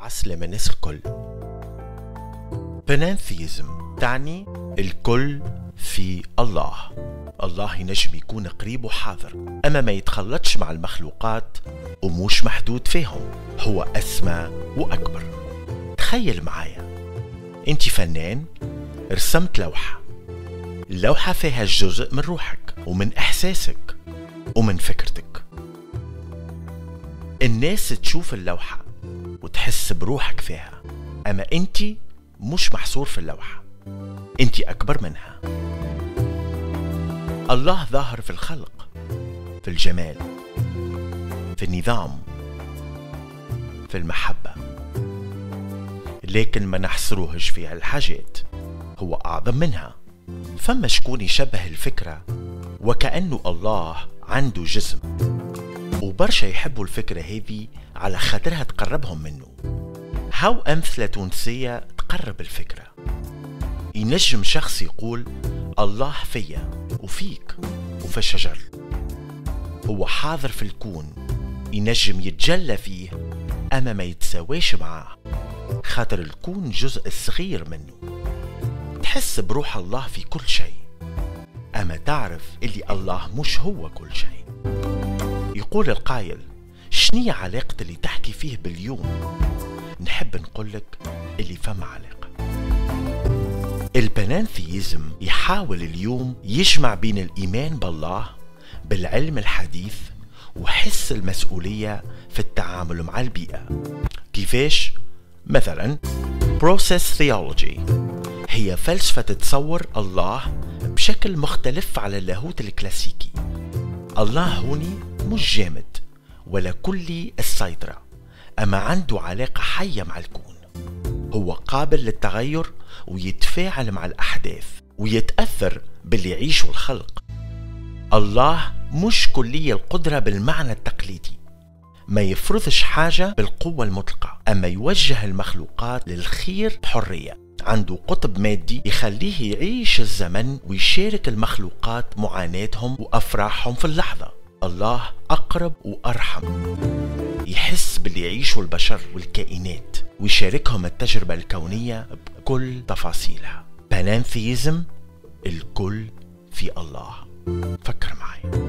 يبعث لمناس الكل. بانثيزم تعني الكل في الله. الله ينجم يكون قريب وحاضر، أما ما يتخلطش مع المخلوقات وموش محدود فيهم، هو أسمى وأكبر. تخيل معايا أنت فنان رسمت لوحة، اللوحة فيها جزء من روحك ومن إحساسك ومن فكرتك. الناس تشوف اللوحة وتحس بروحك فيها، أما أنت مش محصور في اللوحة، أنت أكبر منها. الله ظاهر في الخلق، في الجمال، في النظام، في المحبة، لكن ما نحصروهش في هالحاجات، هو أعظم منها. فما شكون يشبه الفكرة وكأنه الله عنده جسم، وبرشا يحبوا الفكرة هذه على خاطرها تقربهم منه. هاو أمثلة تونسية تقرب الفكرة. ينجم شخص يقول الله فيا وفيك وفي الشجر، هو حاضر في الكون، ينجم يتجلى فيه أما ما يتساواش معاه، خاطر الكون جزء صغير منه. تحس بروح الله في كل شيء، أما تعرف اللي الله مش هو كل شيء. يقول القائل شنية علاقة اللي تحكي فيه باليوم؟ نحب نقولك اللي فما علاقة. البانثيزم يحاول اليوم يجمع بين الإيمان بالله، بالعلم الحديث، وحس المسؤولية في التعامل مع البيئة. كيفاش؟ مثلا Process Theology هي فلسفة تتصور الله بشكل مختلف على اللاهوت الكلاسيكي. الله هوني مش جامد ولا كلي السيطرة، أما عنده علاقة حية مع الكون، هو قابل للتغير ويتفاعل مع الأحداث ويتأثر باللي يعيشه الخلق. الله مش كلية القدرة بالمعنى التقليدي، ما يفرضش حاجة بالقوة المطلقة، أما يوجه المخلوقات للخير بحرية. عنده قطب مادي يخليه يعيش الزمن ويشارك المخلوقات معاناتهم وأفراحهم في اللحظة. الله أقرب وأرحم، يحس باللي يعيشه البشر والكائنات ويشاركهم التجربة الكونية بكل تفاصيلها. بانثيزم الكل في الله. فكر معي.